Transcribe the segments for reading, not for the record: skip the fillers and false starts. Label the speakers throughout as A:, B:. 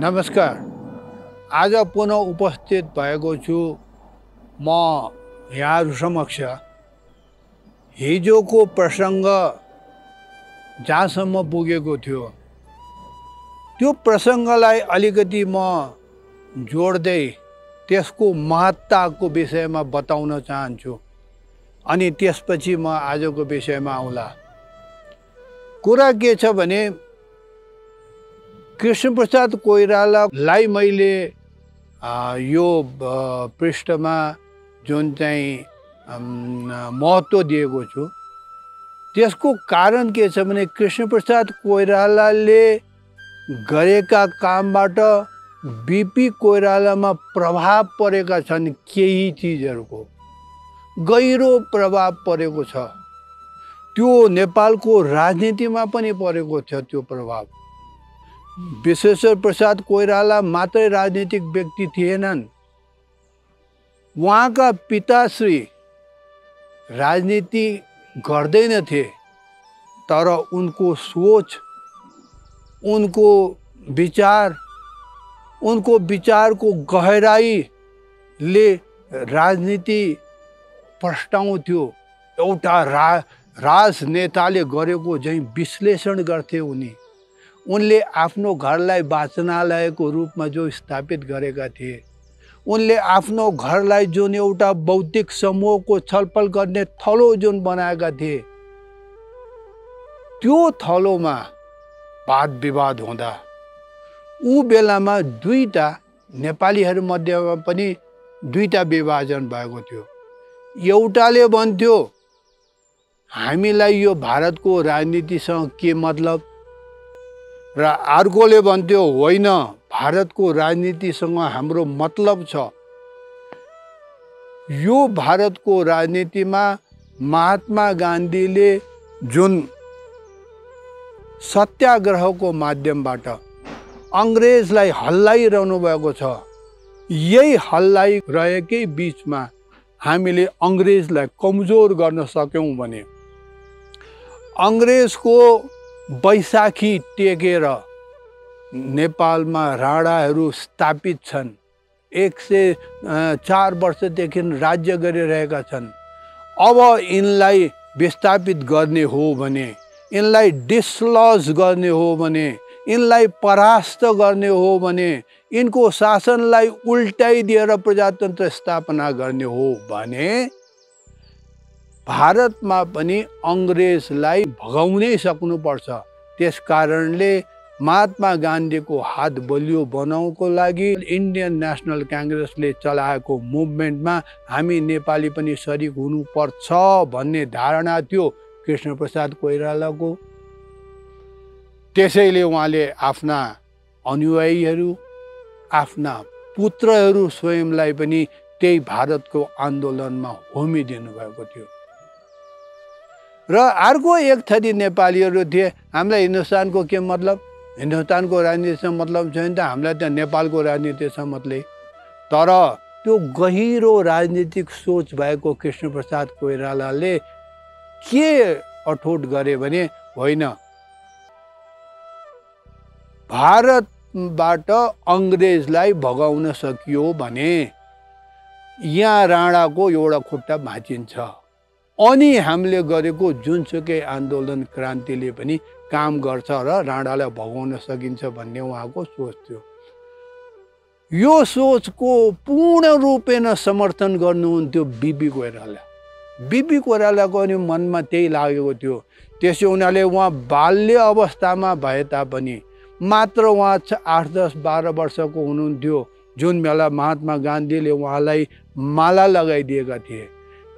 A: नमस्कार। आज पुनः उपस्थित भएको छु म यहाँहरु समक्ष हिजोको प्रसंग जहाँसम्म पुगेको थियो त्यो प्रसंगलाई अलिकति म जोड्दै त्यसको महत्ताको विषयमा बताउन चाहन्छु अनि त्यसपछि म आजको विषयमा आउँला। कुरा के छ भने कृष्णप्रसाद कोइरालालाई मैले यो पृष्ठमा जुन चाहिँ महत्त्व दिएको छु त्यसको कारण के छ भने कृष्णप्रसाद कोइरालाले गरेका कामबाट बीपी कोइरालामा प्रभाव परेका छन्। केही चीजहरुको गहिरो प्रभाव परेको छ। त्यो नेपालको राजनीतिमा पनि परेको छ। त्यो प्रभाव विश्वेश्वर प्रसाद कोइराला मात्रै राजनीतिक व्यक्ति थिएनन्। उहाँका पिताश्री राजनीति गर्दैनथे तर उनको सोच, उनको विचारको गहराईले राजनीति प्रस्ताउँथ्यो। एउटा राजनेताले गरेको चाहिँ विश्लेषण गर्थे उनी। उनले आफ्नो घरलाई वाचनालयको रूपमा जो स्थापित गरेका थिए, उनले आफ्नो घरलाई जुन एउटा बौद्धिक समूहको छलफल गर्ने थलो जुन बनाएका थिए, त्यो थलोमा वाद विवाद हुँदा ऊ बेलामा दुईटा नेपालीहरु मध्येमा पनि दुईटा विभाजन भएको थियो। एउटाले भन्थ्यो हामीलाई यो भारतको राजनीतिसँग के मतलब, र अर्कोले भन्थ्यो होइन भारतको राजनीतिसँग हाम्रो मतलब छ। यो भारतको राजनीतिमा महात्मा गान्धीले जुन सत्याग्रहको माध्यमबाट अंग्रेजलाई हल्लाइरहनु भएको छ, यही हल्लाइरहेकै बीचमा हामीले अंग्रेजलाई कमजोर गर्न सक्यौं भने अंग्रेजको बैशाखी टेकेर नेपालमा राणाहरू स्थापित छन्। 104 वर्षदेखि राज्य गरिरहेका छन्। अब यिनलाई विस्थापित गर्ने हो भने, यिनलाई डिसलज गर्ने हो भने, यिनलाई परास्त गर्ने हो भने, यिनको शासनलाई उल्टाइदिएर प्रजातन्त्र स्थापना गर्ने हो भने भारतमा पनि अंग्रेजलाई भगाउनै सक्नुपर्छ। त्यसकारणले महात्मा गान्धीको हात बलियो बनाउनको लागि इन्डियन नेशनल कांग्रेसले चलाएको मुभमेन्टमा हामी नेपाली पनि शरीक हुनुपर्छ भन्ने धारणा थियो कृष्णप्रसाद कोइरालाको। त्यसैले उहाँले आफ्ना अनुयायीहरू, आफ्ना पुत्रहरू स्वयंलाई पनि त्यही भारतको आन्दोलनमा होमिदिनु भएको थियो। र अर्को एक थरी नेपालीहरू थिए, हामीलाई हिन्दुस्तानको के मतलब, हिन्दुस्तानको राजनीतिसँग मतलब छैन त, हामीलाई त नेपालको राजनीतिसँग मतलब। तर त्यो गहिरो राजनीतिक सोच भएको कृष्णप्रसाद कोइरालाले के अठोट गरे भने होइन भारतबाट अंग्रेजलाई भगाउन सकियो भने यहाँ राणाको एउटा खुट्टा भाँचिन्छ अनि हामीले गरेको जुनसुकै आन्दोलन क्रान्तिले पनि काम गर्छ र राणालाई भगाउन सकिन्छ भन्ने उहाँको सोच थियो। यो सोचको पूर्ण रूपेण समर्थन गर्नुहुन्थ्यो बीपी कोइराला। बीपी कोइरालाको अनि मनमा त्यही लागेको थियो। त्यसै उनीहरूले उहाँ बाल्य अवस्थामा भए तापनि मात्र उहाँ 8-10-12 वर्षको हुनुहुन्थ्यो जुन बेला महात्मा गान्धीले उहाँलाई माला लगाइदिएका थिए।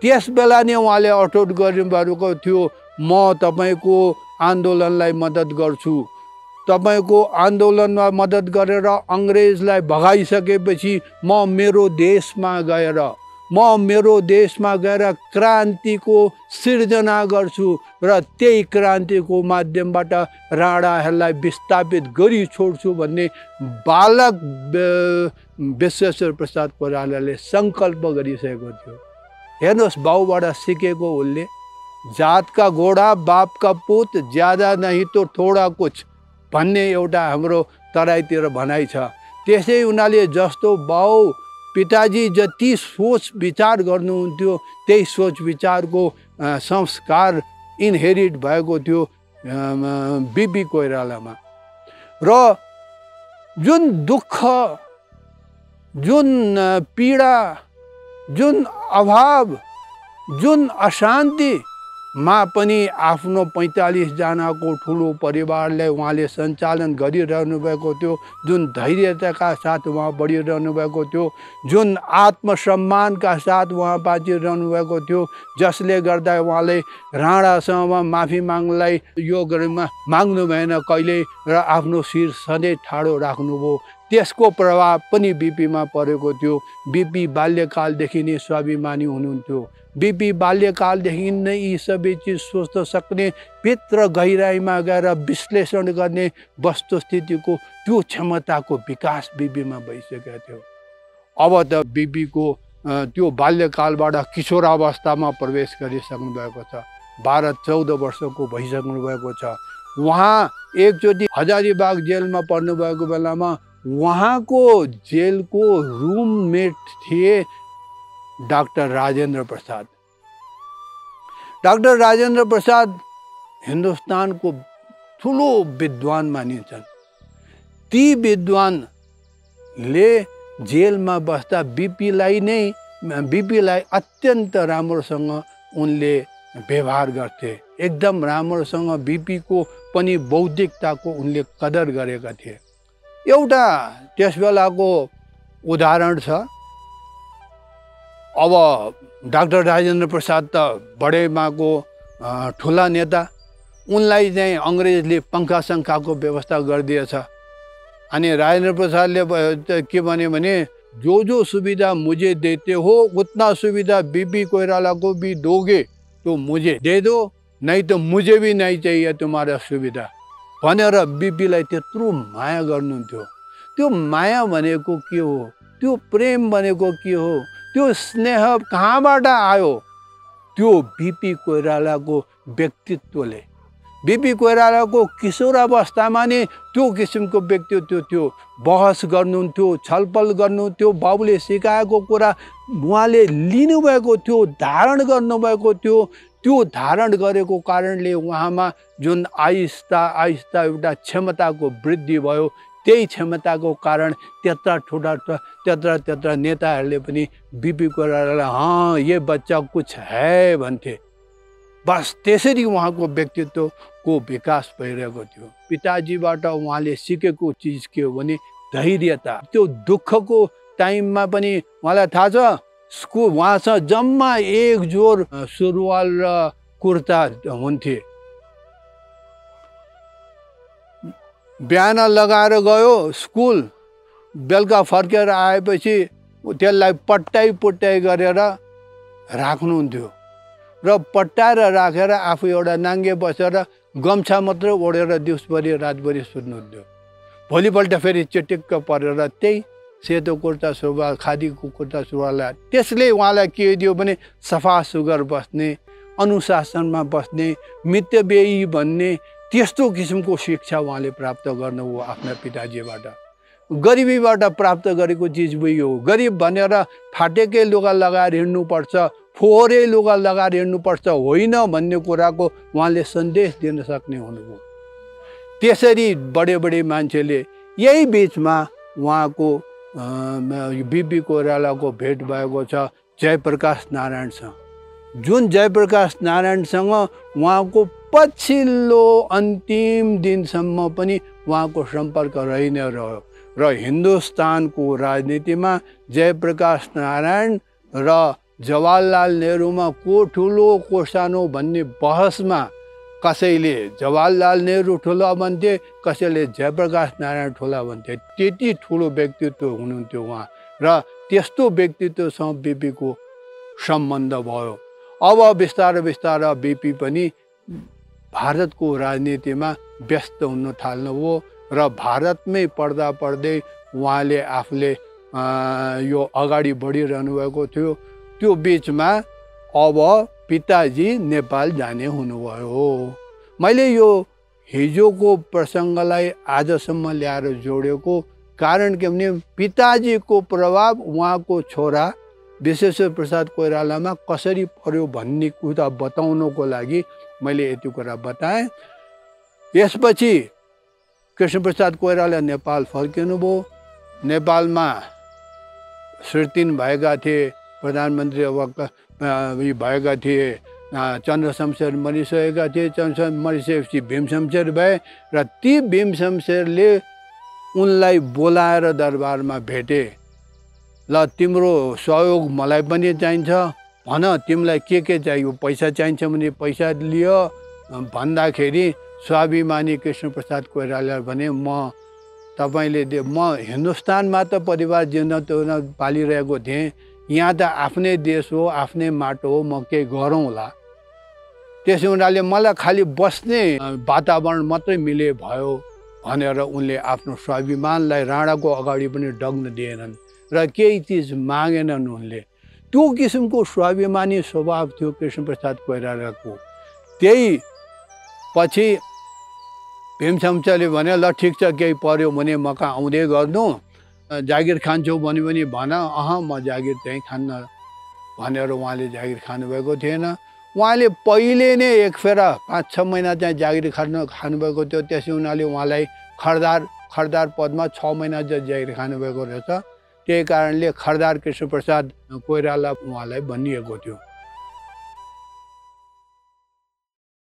A: त्यस बेला नै उहाँले अठोट गर्नुभएको थियो म तपाईको आन्दोलनलाई मद्दत गर्छु। तपाईको आन्दोलनमा मद्दत गरेर अंग्रेजलाई भगाइसकेपछि म मेरो देशमा गएर क्रान्तिको सिर्जना गर्छु र त्यही क्रान्तिको माध्यमबाट राणाहरूलाई विस्थापित गरी छोड्छु भन्ने बालक विश्वेश्वर प्रसाद कोइरालाले संकल्प गरिसकेको थियो। हेर्नुहोस्, बाउबाट सिकेको उनले जात का घोडा बाप का पूत ज्यादा नहीं तो थोड़ा कुछ भन्ने एउटा हाम्रो तराईतिर भनाइ छ। त्यसै हुनाले जस्तो बाउ पिताजी जति सोच विचार गर्नुहुन्थ्यो त्यही सोच विचारको संस्कार इनहेरिट भएको थियो बिपी कोइरालामा। र जुन दुःख, जुन पीडा, जुन अभाव, जुन अशान्ति मा पनि आफ्नो 45 जनाको ठुलो परिवारलाई उहाँले सञ्चालन गरिरहनु भएको थियो, जुन धैर्यताका साथ उहाँ बढिरहनु भएको थियो, जुन आत्मसम्मानका साथ उहाँ बाँचिरहनु भएको थियो, जसले गर्दा उहाँले राणासँग माफी माग्नलाई यो माग्नु भएन कहिले र आफ्नो शिर सधैँ ठाडो राख्नुभयो। त्यसको प्रभाव पनि बिपीमा परेको थियो। बिपी बाल्यकालदेखि नै स्वाभिमानी हुनुहुन्थ्यो। बिपी बाल्यकालदेखि नै यी सबै चिज सोच्न सक्ने, भित्र गहिराइमा गएर विश्लेषण गर्ने वस्तुस्थितिको त्यो क्षमताको विकास बिपीमा भइसकेको थियो। अब त बिपीको त्यो बाल्यकालबाट किशोरावस्थामा प्रवेश गरिसक्नु भएको छ। 12-14 वर्षको भइसक्नु भएको छ। उहाँ एकचोटि हजारीबाग जेलमा पर्नुभएको बेलामा उहाँको जेलको रुममेट थिए डाक्टर राजेन्द्र प्रसाद। डाक्टर राजेन्द्र प्रसाद हिन्दुस्तानको ठुलो विद्वान मानिन्छन्। ती विद्वानले जेलमा बस्दा बिपीलाई अत्यन्त राम्रोसँग उनले व्यवहार गर्थे। एकदम राम्रोसँग बिपीको पनि बौद्धिकताको उनले कदर गरेका थिए। एउटा त्यस बेलाको उदाहरण छ। अब डाक्टर राजेन्द्र प्रसाद त बडेमाको ठुला नेता, उनलाई चाहिँ अङ्ग्रेजले पङ्खा सङ्खाको व्यवस्था गरिदिएछ। अनि राजेन्द्र प्रसादले के भने जो सुविधा मुझे देते हो उतना सुविधा बीपी कोइराला को भी दोगे तो मुझे दे दो, नहीं तो मुझे भी नहीं चाहिए तुम्हारा सुविधा भनेर बिपीलाई त्यत्रो माया गर्नुहुन्थ्यो। त्यो माया भनेको के हो, त्यो प्रेम भनेको के हो, त्यो स्नेह कहाँबाट आयो? त्यो बिपी कोइरालाको व्यक्तित्वले, बिपी कोइरालाको किशोरावस्थामा नै त्यो किसिमको व्यक्तित्व थियो। बहस गर्नुहुन्थ्यो, छलफल गर्नुहुन्थ्यो, बाबुले सिकाएको कुरा उहाँले लिनुभएको थियो, धारण गर्नुभएको थियो। त्यो धारण गरेको कारणले उहाँमा जुन आहिस्ता आहिस्ता एउटा क्षमताको वृद्धि भयो। त्यही क्षमताको कारण त्यत्र नेताहरूले पनि बिपी कोइरालालाई हाँ ये बच्चा कुछ है भन्थे। बस त्यसरी उहाँको व्यक्तित्वको विकास भइरहेको थियो। पिताजीबाट उहाँले सिकेको चिज के हो भने धैर्यता। त्यो दुःखको टाइममा पनि उहाँलाई थाहा छ स्कुल उहाँसँग जम्मा एक जोर सुरुवाल र कुर्ता हुन्थे। बिहान लगाएर गयो स्कुल, बेलुका फर्केर आएपछि त्यसलाई पट्टाइ गरेर राख्नुहुन्थ्यो र पट्टाएर राखेर आफू एउटा नाङ्गे बसेर गम्छा मात्रै ओढेर दिउँसभरि रातभरि सुत्नुहुन्थ्यो। भोलिपल्ट फेरि चिटिक्क परेर त्यही सेतो कुर्ता सुरुवाल, खादीको कुर्ता सुरुवाल। त्यसले उहाँलाई के दियो भने सफा सुग्घर बस्ने, अनुशासनमा बस्ने, मितव्ययी भन्ने त्यस्तो किसिमको शिक्षा उहाँले प्राप्त गर्नुभयो आफ्ना पिताजीबाट। गरिबीबाट प्राप्त गरेको चिज हो। गरिब भनेर फाटेकै लुगा लगाएर हिँड्नुपर्छ, फोहोरै लुगा लगाएर हिँड्नुपर्छ होइन भन्ने कुराको उहाँले सन्देश दिन सक्ने हुनुभयो। त्यसरी बडे मान्छेले यही बिचमा उहाँको बिपी कोइरालाको भेट भएको छ जयप्रकाश नारायणसँग। जुन जयप्रकाश नारायणसँग उहाँको पछिल्लो अन्तिम दिनसम्म पनि उहाँको सम्पर्क रहि नै रह्यो र हिन्दुस्तानको राजनीतिमा जयप्रकाश नारायण र जवाहरलाल नेहरूमा को ठुलो को सानो भन्ने बहसमा कसैले जवाहरलाल नेहरू ठुला भन्थे, कसैले जयप्रकाश नारायण ठुला भन्थे। त्यति ठुलो व्यक्तित्व हुनुहुन्थ्यो उहाँ र त्यस्तो व्यक्तित्वसँग बिपीको सम्बन्ध भयो। अब बिस्तारै बिपी पनि भारतको राजनीतिमा व्यस्त हुन थाल्नुभयो र भारतमै पढ्दै उहाँले आफूले यो अगाडि बढिरहनु भएको थियो। त्यो बिचमा अब पिताजी नेपाल जाने हुनुभयो। मैले यो हिजोको प्रसङ्गलाई आजसम्म ल्याएर जोडेको कारण के भने पिताजीको प्रभाव उहाँको छोरा विश्वेश्वर प्रसाद कोइरालामा कसरी पर्यो भन्ने कुरा बताउनको लागि मैले यति कुरा बताएँ। यसपछि कृष्णप्रसाद कोइराला नेपाल फर्किनुभयो। नेपालमा श्रीतिन भएका थिए, प्रधानमन्त्री भएका थिए, चन्द्रशमशेर मरिसकेका थिए। चन्द्रशमशेर मरिसकेपछि भीमशमशेर भए र ती भीमशमशेरले उनलाई बोलाएर दरबारमा भेटे। ल तिम्रो सहयोग मलाई पनि चाहिन्छ, भन तिमीलाई के चाहियो, पैसा चाहिन्छ भने पैसा लियो भन्दाखेरि स्वाभिमानी कृष्णप्रसाद कोइराला भने म तपाईँले म हिन्दुस्तानमा त परिवार जिउन पालिरहेको थिएँ, यहाँ त आफ्नै देश हो, आफ्नै माटो हो, म केही गरौँला। त्यसो हुनाले मलाई खालि बस्ने वातावरण मात्रै मिले भयो भनेर उनले आफ्नो स्वाभिमानलाई राणाको अगाडि पनि डग्न दिएनन् र केही चिज मागेनन् उनले। त्यो किसिमको स्वाभिमानी स्वभाव थियो कृष्णप्रसाद कोइरालाको। त्यही पछि भीमशमशेरले भने ल ठिक छ, केही पर्यो भने म कहाँ आउँदै गर्नु, जागिर खान्छौ भन्यो भने भन, म जागिर चाहिँ खान्न भनेर उहाँले जागिर खानुभएको थिएन। उहाँले पहिले नै एक फेरा 5-6 महिना चाहिँ जागिर खानुभएको थियो। त्यसै हुनाले उहाँलाई खरदार पदमा 6 महिना जति जागिर खानुभएको रहेछ। त्यही कारणले खरदार कृष्णप्रसाद कोइराला उहाँलाई भनिएको थियो।